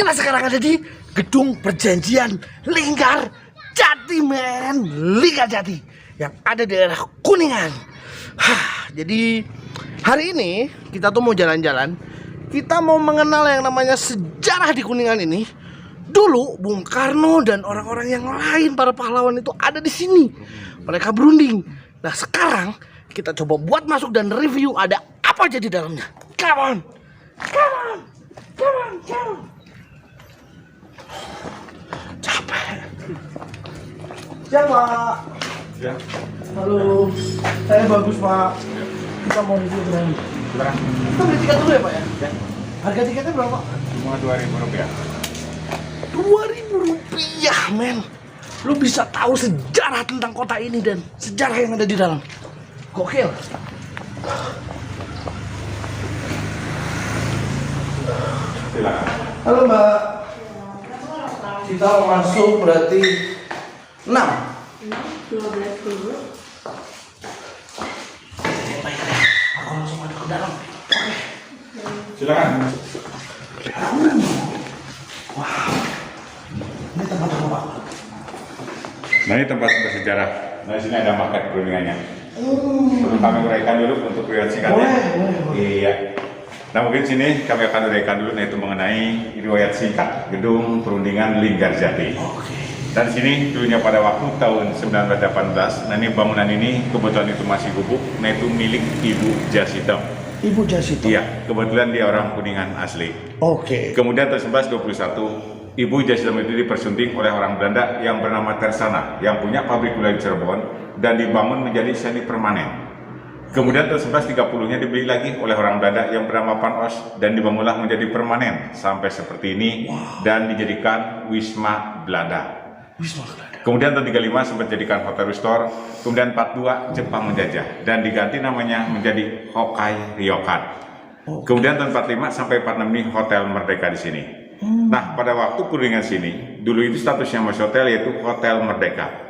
Kita sekarang ada di Gedung Perjanjian Linggar Jati, men. Linggar Jati yang ada di daerah Kuningan. Jadi hari ini kita tuh mau jalan-jalan. Kita mau mengenal yang namanya sejarah di Kuningan ini. Dulu Bung Karno dan orang-orang yang lain, para pahlawan itu ada di sini. Mereka berunding. Nah sekarang kita coba buat masuk dan review ada apa aja di dalamnya. Come on, come on, come on, come on. Capek. Ya Pak. Ya. Halo. Saya bagus Pak. Kita mau review berani. Kita beli tiket dulu ya Pak ya? Ya. Harga tiketnya berapa? Cuma Rp2.000. Rp2.000, men. Lu bisa tahu sejarah tentang kota ini dan sejarah yang ada di dalam. Gokil. Silakan. Halo Mbak. Kita mau masuk berarti 6. 12 dulu. Aku langsung masuk ke dalam. Oke. Silakan. Wow. Ini tempat apa Pak? Nah, ini tempat bersejarah. Nah, di sini ada market perundingannya. Perlu kami uraikan dulu untuk riwayat singkatnya. Boleh. Iya. Nah, mungkin sini kami akan uraikan dulu yaitu mengenai riwayat singkat Gedung Perundingan Linggar Jati. Oke. Dan di sini dulunya pada waktu tahun 1918. Nah, ini bangunan ini kebetulan itu masih gubuk. Nah, itu milik Ibu Jasito. Ibu Jasito. Iya, kebetulan dia orang Kuningan asli. Oke. Kemudian tahun 1921, Ibu Jasito itu dipersunting oleh orang Belanda yang bernama Tersana, yang punya pabrik gula di Cirebon dan dibangun menjadi semi permanen. Kemudian tahun 1130-nya dibeli lagi oleh orang Belanda yang bernama Pan Os dan dibangunlah menjadi permanen sampai seperti ini. Dan dijadikan Wisma Belanda. Wisma Belanda. Kemudian tahun 35 sempat dijadikan Hotel Restore, kemudian 42 Jepang menjajah dan diganti namanya menjadi Hokkai Ryokan. Kemudian tahun 45 sampai 46 ini Hotel Merdeka di sini. Nah, pada waktu Kuningan sini, dulu itu statusnya masih hotel yaitu Hotel Merdeka.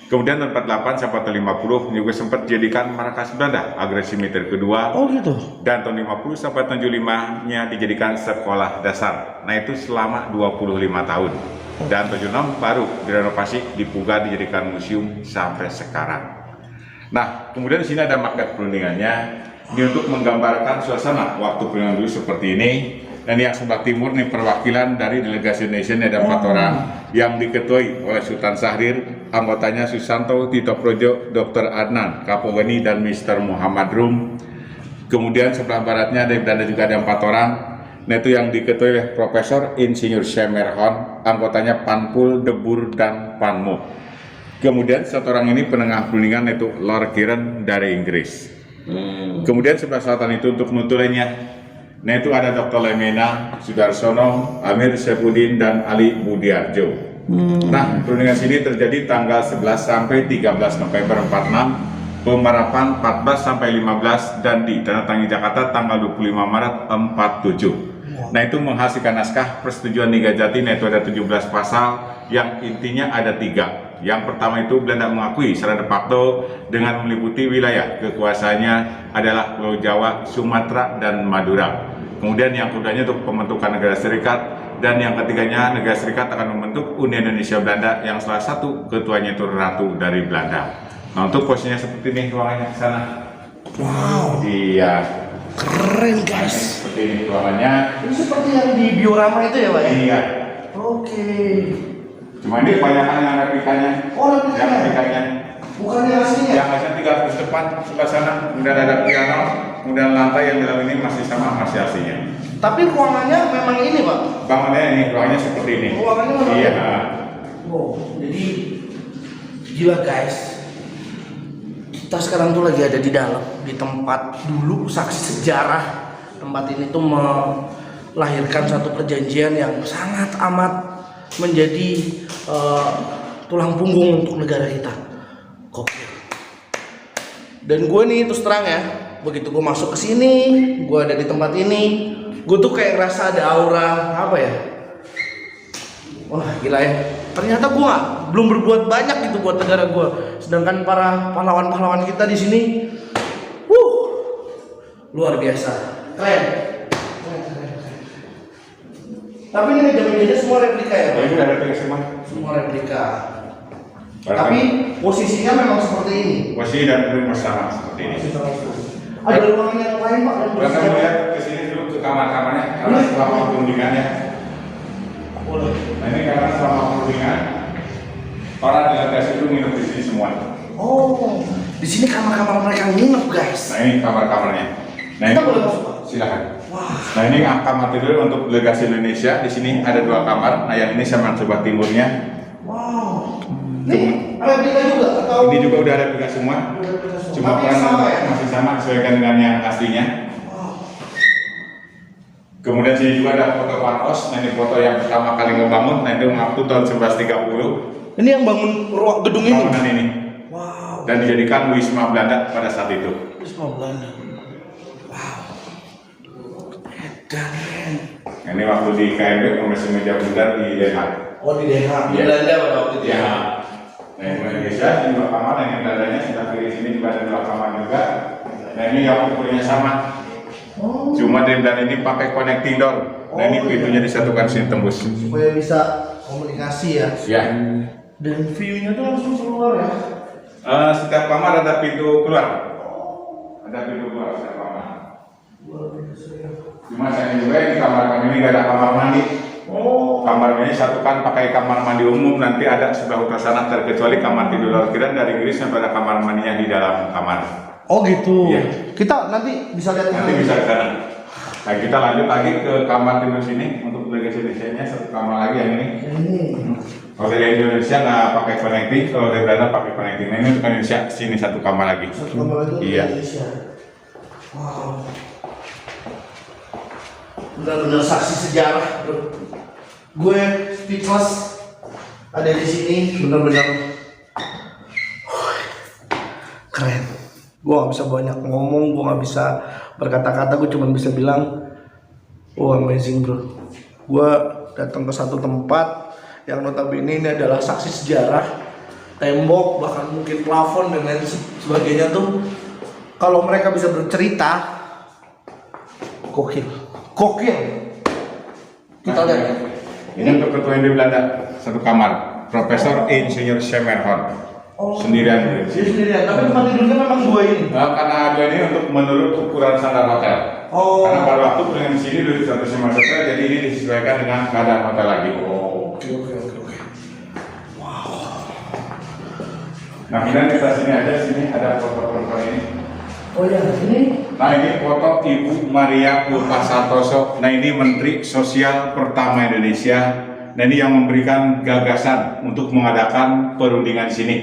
Kemudian tahun 48 sampai tahun 50 juga sempat dijadikan markas Belanda, agresi militer kedua. Oh gitu. Dan tahun 50 sampai 75-nya dijadikan sekolah dasar. Nah, itu selama 25 tahun. Dan 76 baru direnovasi, dipugar, dijadikan museum sampai sekarang. Nah, kemudian di sini ada market perundingannya. Ini untuk menggambarkan suasana waktu perundingan dulu seperti ini. Dan yang sebelah timur nih perwakilan dari delegasi Indonesia, ada 4 orang yang diketuai oleh Sultan Syahrir, anggotanya Susanto, Tito Projo, Dr. Adnan, Kapogani, dan Mr. Muhammad Rum. Kemudian sebelah baratnya dari Belanda juga ada 4 orang. Nah, itu yang diketuai oleh Profesor Insinyur Shemerhon, anggotanya Panpul, Debur, dan Panmo. Kemudian satu orang ini penengah perundingan yaitu Lord Kiren dari Inggris. Kemudian sebelah selatan itu untuk penutur lainnya. Nah, itu ada Dr. Lemena, Sudarsono, Amir Syafudin, dan Ali Budiarjo. Nah, perundingan sini terjadi tanggal 11 sampai 13 November 46, pemerapan 14 sampai 15, dan ditandatangani Jakarta tanggal 25 Maret 47. Nah, itu menghasilkan naskah persetujuan Linggar Jati. Nah, itu ada 17 pasal yang intinya ada 3. Yang pertama itu Belanda mengakui secara de facto dengan meliputi wilayah kekuasaannya adalah Pulau Jawa, Sumatera, dan Madura. Kemudian yang keduanya untuk pembentukan negara serikat, dan yang ketiganya negara serikat akan membentuk Uni Indonesia Belanda yang salah satu ketuanya itu Ratu dari Belanda. Nah, untuk posisinya seperti ini ruangannya ke sana. Wow. Iya. Keren guys. Seperti ini ruangannya. Ini seperti yang di diorama itu ya Pak ya? Iya. Oke. Cuma ini kebanyakan yang replikanya. Oh, replikanya? Yang replikanya. Bukan yang aslinya? Yang aslinya 300 depan sebelah sana, kemudian ada piano, kemudian lantai yang dalam ini masih sama, masih aslinya. Tapi ruangannya memang ini Pak? Bangunnya ini, ruangannya seperti ini. Ruangannya memang iya. ini? Wow, jadi gila guys. Kita sekarang tuh lagi ada di dalam, di tempat dulu saksi sejarah. Tempat ini tuh melahirkan satu perjanjian yang sangat amat menjadi tulang punggung untuk negara kita. Gokil. Dan gue nih terus terang ya, begitu gue masuk ke sini, gue ada di tempat ini, gue tuh kayak ngerasa ada aura apa ya? Wah gila ya. Ternyata gue belum berbuat banyak gitu buat negara gue. Sedangkan para pahlawan-pahlawan kita di sini, luar biasa, keren. Tapi ini meja-mejanya semua replika ya, Pak? Ini udah replika semua. Semua replika. Bahkan Tapi posisinya memang seperti ini. posisi dan gedung sama seperti ini. Ada ruangan yang lain, Pak? Yang Kita bersama? lihat ke sini dulu ke kamar-kamarnya karena selama perundingannya. Boleh. Nah ini karena selama perundingan para delegasi itu nginep di sini semua. Oh, di sini kamar-kamar mereka nginep, guys. Nah ini kamar-kamarnya. Nah Kita ini boleh masuk, Pak? silakan. Wah. Nah ini kamar tidur untuk delegasi Indonesia. Di sini ada 2 kamar. Nah yang ini sama sebelah timurnya. Wow. Ini replika juga atau? Ini juga udah replika semua. Cuma Tapi sama ya? masih sama sesuaikan dengan yang aslinya. Wow. Kemudian sini juga ada foto Pak Os. Nah ini foto yang pertama kali ngebangun. Nah itu waktu tahun 1130. Ini yang bangun gedung ini. Bangunan ini. Wow. Dan dijadikan Wisma Belanda pada saat itu. Wisma Belanda. Wow. Edan. Nah, ini waktu di KMB Komisi Meja Bundar di Den Haag. Oh, di Den Haag. Di Iya. Belanda pada waktu itu. Ya. Nah ini Indonesia ini 2 kamar. Nah yang Belandanya sebelah kiri sini juga ada 2 kamar juga. Nah ini yang ukurnya sama. Oh. Cuma di Belanda ini pakai connecting door. Nah ini Oh, pintunya iya. disatukan sini tembus. Supaya bisa komunikasi ya. Ya. Dan view-nya tuh langsung keluar ya. Setiap kamar ada pintu keluar. Ada pintu keluar setiap kamar. Luar biasa ya. Cuma saya juga ini kamar kami ini nggak ada kamar mandi. Oh. Kamar ini satukan pakai kamar mandi umum, nanti ada sebelah utara sana terkecuali kamar tidur luar kira dari Inggris sampai ada kamar mandinya di dalam kamar. Oh gitu. Iya. Kita nanti bisa lihat Nanti bisa ke sana. Nah kita lanjut lagi ke kamar tidur sini untuk delegasi Indonesia-nya satu kamar lagi yang ini. Ini. Kalau dari Indonesia nggak pakai connecting, kalau dari Belanda pakai connecting. Nah ini untuk Indonesia sini satu kamar lagi. Satu kamar lagi untuk Iya. Indonesia. Wow. Benar-benar saksi sejarah, bro. Gue speechless ada di sini, benar-benar keren. Gue gak bisa banyak ngomong, gue gak bisa berkata-kata, gue cuma bisa bilang, oh amazing bro. Gue datang ke satu tempat yang notabene ini adalah saksi sejarah, tembok bahkan mungkin plafon dan lain sebagainya tuh. Kalau mereka bisa bercerita, gokil, gokil. Kita lihat. Ini untuk ketua yang di Belanda satu kamar, Profesor Insinyur Schemerhorn. Sendirian. Dia sendirian, tapi tempat tidurnya memang dua ini. Nah, karena dua ini untuk menurut ukuran standar hotel. Oh. Karena pada waktu dengan di sini dulu 105 hotel, jadi ini disesuaikan dengan keadaan hotel lagi. Oke. Nah, kemudian kita sini ada foto-foto ini. Oh ya, ini. Nah, ini foto Ibu Maria Ulfa Santoso. Nah, ini Menteri Sosial pertama Indonesia. Nah, ini yang memberikan gagasan untuk mengadakan perundingan di sini.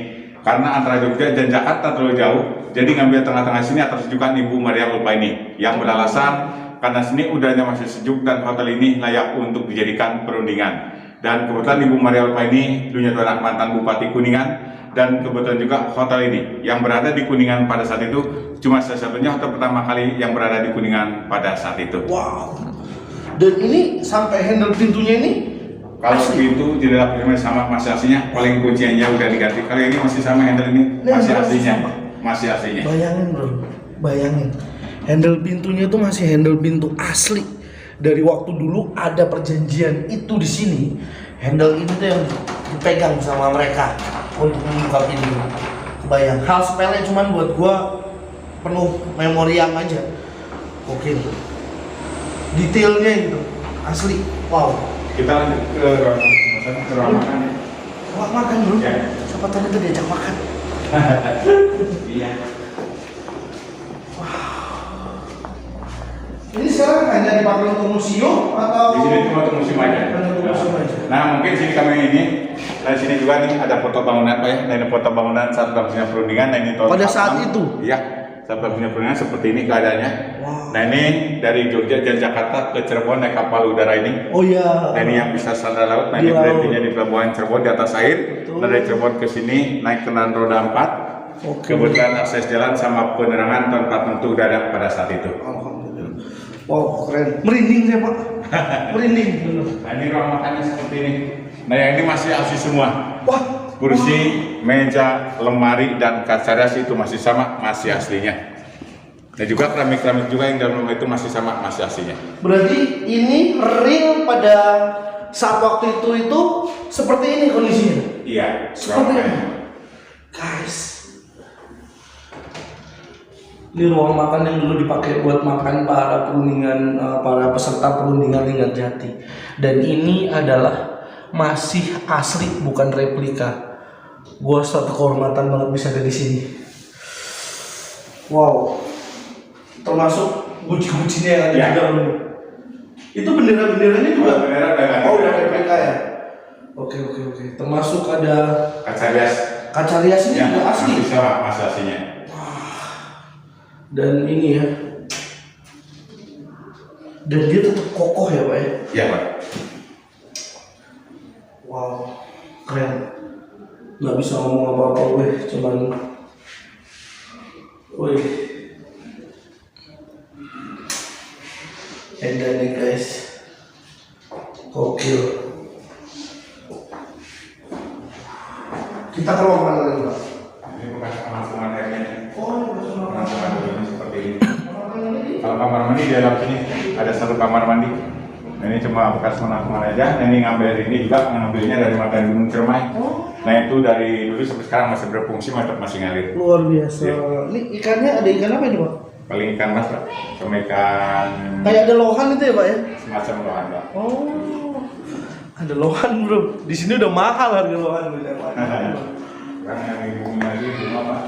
Karena antara Jogja dan Jakarta terlalu jauh, jadi ngambil tengah-tengah sini atas rujukan Ibu Maria Ulfa ini, yang beralasan karena sini udaranya masih sejuk dan hotel ini layak untuk dijadikan perundingan. Dan kebetulan Ibu Maria Ulfa ini dulunya anak mantan Bupati Kuningan, dan kebetulan juga hotel ini yang berada di Kuningan pada saat itu cuma satu-satunya hotel pertama kali yang berada di Kuningan pada saat itu. Wow. Dan ini sampai handle pintunya ini. Kalau pintu tidak ada sama masih aslinya, paling kuncinya udah diganti. Kalau ini masih sama handle ini, masih aslinya, masih aslinya. Bayangin bro, bayangin. Handle pintunya itu masih handle pintu asli. Dari waktu dulu ada perjanjian itu di sini. Handle ini tuh yang dipegang sama mereka untuk membuka pintu. Bayang, hal sepele cuman buat gua penuh memori yang aja. Oke. Detailnya gitu, asli. Wow. Kita lanjut ke ruang makan. Wah, makan dulu. Ya. Siapa tahu kita diajak makan. Iya. Ini sekarang hanya dipakai untuk museum atau? Di sini cuma untuk museum aja. Untuk museum aja. Nah, mungkin sini kami ini, dari sini juga nih ada foto bangunan Pak ya. Nah, ini foto bangunan saat berlangsungnya perundingan. Nah, ini tahun Pada 46. saat itu? Iya. Saat berlangsungnya perundingan seperti ini keadaannya. Wow. Nah, ini dari Jogja dan Jakarta ke Cirebon naik kapal udara ini. Oh iya. Nah, ini yang bisa standar laut. Nah, Di ini laut. berhentinya di pelabuhan Cirebon di atas air. Betul. Nah, dari Cirebon ke sini naik kendaraan roda 4. Oke. Kebetulan akses jalan sama penerangan tempat tentu udah ada pada saat itu. Alhamdulillah. Wow, keren. Merinding saya Pak. Merinding. Bener. Nah, ini ruang makannya seperti ini. Nah, yang ini masih asli semua. Wah. Kursi, meja, lemari, dan kaca ras itu masih sama, masih aslinya. Dan juga keramik-keramik juga yang dalam rumah itu masih sama, masih aslinya. Berarti ini real pada saat waktu itu seperti ini kondisinya. Iya. Seperti ini. Guys. Ini ruang makan yang dulu dipakai buat makan para perundingan, para peserta perundingan Linggar Jati. Dan ini adalah masih asli, bukan replika. Gua suatu kehormatan banget bisa ada di sini. Wow. Termasuk guci-gucinya yang ada Ya. di dalam. Itu bendera-benderanya juga. Bendera udah ganti. Oh, udah replika ya. Oke. Termasuk ada Kaca rias. kaca rias ini juga asli. Masih sama, masih aslinya. Dan ini ya. Dan dia tetap kokoh ya, Pak ya. Iya, Pak. Wow, keren. Nggak bisa ngomong apa-apa gue, cuman wih. Edan nih guys. Gokil. Kita ke ruang mana lagi, Pak? Ini bekas penampungan airnya. Oh, ini Penampungan airnya seperti ini. Kalau kamar mandi di dalam sini ada satu kamar mandi. Nah, ini cuma bekas penampungan aja. Nah, ini ngambil ini juga ngambilnya dari mata Gunung Ciremai. Nah, itu dari dulu sampai sekarang masih berfungsi, masih ngalir. luar biasa. Iya. Ini ikannya ada ikan apa ini, Pak? Paling ikan mas, Pak. Sama ikan Kayak ada lohan itu ya, Pak ya? semacam lohan, Pak. Oh, ada lohan bro. Di sini udah mahal harga lohan bro. Karena yang ibu lagi bunga, Pak.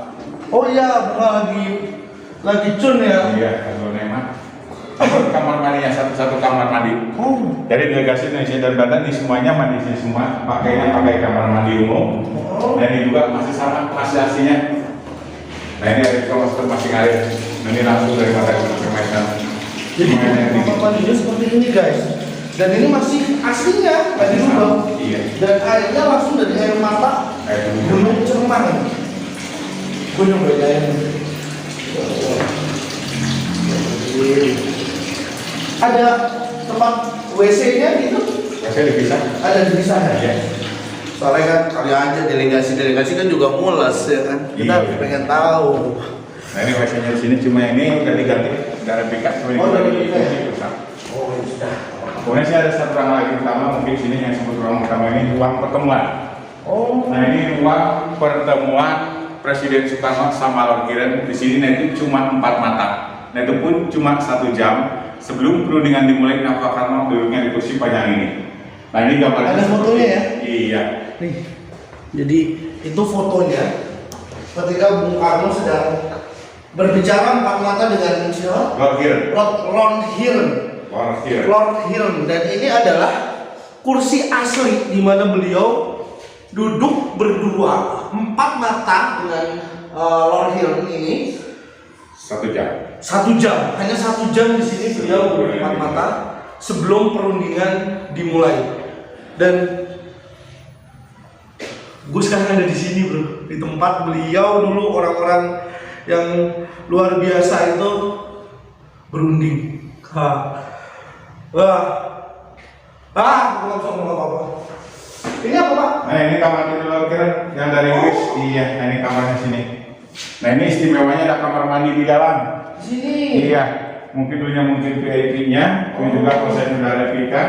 Oh iya, bunga lagi cun ya. Iya, kalau Nema. Kamar mandinya satu kamar mandi. Oh, Jadi delegasi Indonesia dan Banten ini semuanya mandi sini semua, pakainya pakai kamar mandi umum. Dan ini juga masih sama, masih aslinya. Nah, ini ada juga masih ngalir. Nah, ini langsung dari mata Gunung Ciremai. jadi kamar mandinya seperti ini guys. Dan ini masih aslinya, nggak dirubah. Iya. Dan airnya langsung dari air mata Kayak dulu. Gunung Ciremai. Gue nyobain airnya. Ada tempat WC-nya gitu? Masih dipisah. Ada di sana. Iya. Soalnya kan kali aja delegasi kan juga mules ya kan. Kita Iya. pengen tahu. Nah, ini WC-nya di sini cuma ini udah diganti dari replika. Oh, dari replika ya? Pusat. Oh ya sudah. Kemudian sih ada satu ruang lagi utama, mungkin sini yang sebut ruang utama ini ruang pertemuan. Oh. Nah, ini ruang pertemuan Presiden Soekarno sama Lord Kiren. Di sini nanti cuma 4 mata. Nah, itu pun cuma 1 jam sebelum perundingan dimulai. Nah, Pak Karno duduknya di kursi panjang ini. Nah, ini gambarnya. Ada fotonya ya? Iya. Nih. Jadi itu fotonya ketika Bung Karno sedang berbicara 4 mata dengan siapa? Lord Kiren. Lord Hiren. Lord Kiren. Lord Hiren. Dan ini adalah kursi asli di mana beliau duduk berdua 4 mata dengan Lord Hiren ini 1 jam. 1 jam, hanya 1 jam di sini beliau berempat mata sebelum perundingan dimulai. Dan gue sekarang ada di sini bro, di tempat beliau dulu orang-orang yang luar biasa itu berunding. Gue nggak bisa ngomong apa-apa. Ini apa Pak? Nah, ini kamar tidur Lord Kiren yang dari Inggris. Iya, nah ini kamarnya sini. Nah, ini istimewanya ada kamar mandi di dalam. Di sini. Iya, mungkin dulunya VIP-nya, ini juga proses udah replika.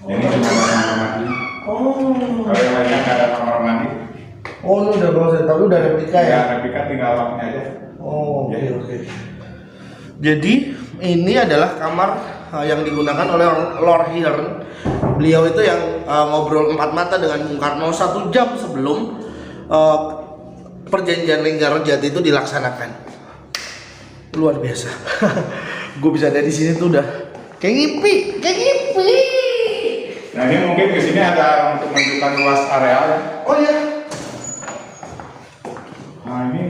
Ini cuma ada kamar mandi. Oh. Kalau yang lainnya nggak ada kamar mandi. Oh, ini udah proses, tapi udah replika ya? Ya, replika tinggal lampunya aja. Oh, oke. Jadi ini adalah kamar yang digunakan oleh Lord Hiren. Beliau itu yang ngobrol 4 mata dengan Bung Karno 1 jam sebelum perjanjian Linggar Jati itu dilaksanakan. Luar biasa. Gue bisa ada di sini tuh udah kayak ngipi. Nah, ini mungkin ke sini ada untuk menunjukkan luas areal ya. Oh ya. Nah, ini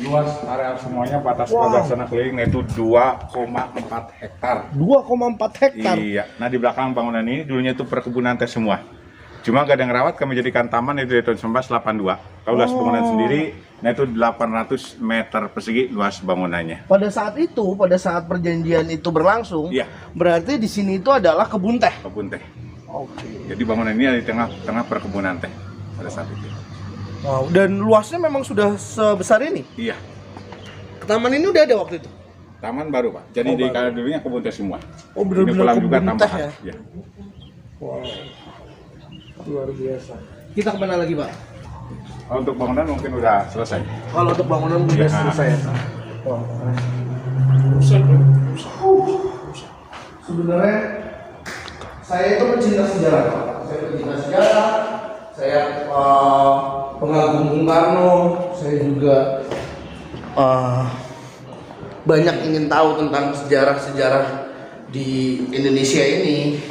luas areal semuanya batas Wow. pelaksana keliling yaitu 2,4 hektar. 2,4 hektar. Iya. Nah, di belakang bangunan ini dulunya itu perkebunan teh semua. Cuma gak ada yang rawat, kami jadikan taman itu dari tahun 1982. Kalau luas bangunan sendiri, nah itu 800 meter persegi luas bangunannya. Pada saat perjanjian itu berlangsung, Iya. berarti di sini itu adalah kebun teh. Kebun teh. Oke. Jadi bangunan ini ada di tengah perkebunan teh pada saat itu. Wow, dan luasnya memang sudah sebesar ini. Iya. taman ini udah ada waktu itu? Taman baru Pak. Jadi di kala dulunya kebun teh semua. Oh, Ini benar-benar pulang juga kebun teh tambahan. ya? Ya. Wow, luar biasa. Kita kemana lagi Pak? Untuk bangunan mungkin udah selesai. Kalau untuk bangunan udah Ya. selesai ya? Wah. Sebenarnya saya itu pecinta sejarah Pak. Saya pecinta sejarah, saya pengagum Bung Karno, saya juga banyak ingin tahu tentang sejarah-sejarah di Indonesia ini.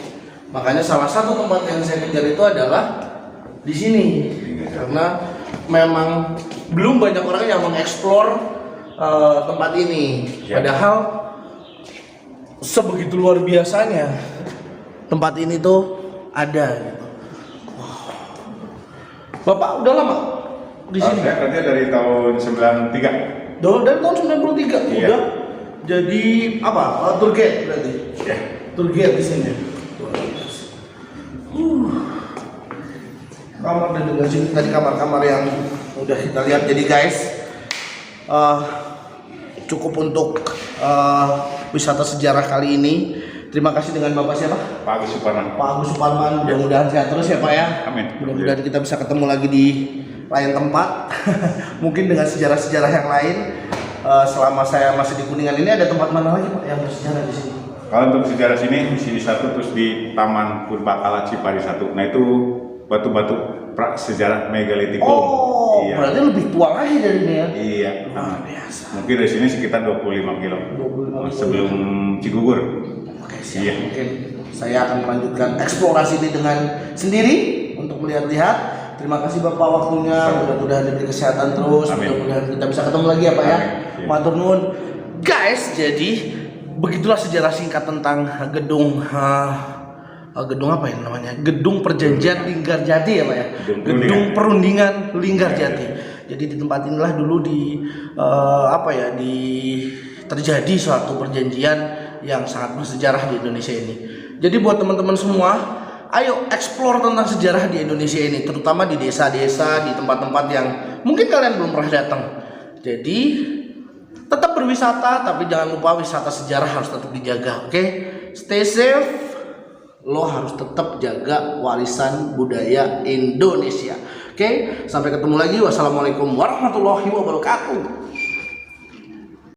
Makanya salah satu tempat yang saya kejar itu adalah di sini, karena memang belum banyak orang yang mengeksplor tempat ini. Padahal sebegitu luar biasanya tempat ini tuh ada. Gitu. Bapak udah lama di sini? Saya kerja dari tahun 93. Dari tahun 93 Iya. udah jadi apa? Tour guide berarti. Ya. Tour guide di sini. Kamar dan dengan sini tadi kamar-kamar yang udah kita lihat. Jadi guys, cukup untuk wisata sejarah kali ini. Terima kasih dengan Bapak siapa? Pak Agus Suparman. Pak Agus Suparman. Mudah-mudahan sehat terus ya Pak ya. Amin. Mudah-mudahan kita bisa ketemu lagi di lain tempat. Mungkin dengan sejarah-sejarah yang lain. Selama saya masih di Kuningan ini ada tempat mana lagi Pak yang bersejarah di sini? Kalau untuk sejarah sini, di sini satu, terus di Taman Purbakala Cipari 1. Nah itu batu-batu pra sejarah megalitik. Oh, Iya. berarti lebih tua lagi dari ini ya? Iya. Luar biasa. Mungkin dari sini sekitar 25 kilo. 25 kilo. Sebelum Cigugur. Oke, siap. Iya. Mungkin saya akan melanjutkan eksplorasi ini dengan sendiri untuk melihat-lihat. Terima kasih Bapak waktunya. Mudah-mudahan diberi kesehatan terus. Amin. Mudah-mudahan kita bisa ketemu lagi ya Pak ya. Amin. Matur nuwun. Guys, jadi begitulah sejarah singkat tentang gedung apa ya namanya? Gedung Perjanjian Linggarjati ya Pak ya. Gedung Perundingan Linggarjati. Jadi di tempat inilah dulu terjadi suatu perjanjian yang sangat bersejarah di Indonesia ini. Jadi buat teman-teman semua, ayo explore tentang sejarah di Indonesia ini, terutama di desa-desa, di tempat-tempat yang mungkin kalian belum pernah datang. Jadi tetap berwisata, tapi jangan lupa wisata sejarah harus tetap dijaga. Oke? Stay safe. Lo harus tetap jaga warisan budaya Indonesia. Oke? Sampai ketemu lagi. Wassalamualaikum warahmatullahi wabarakatuh.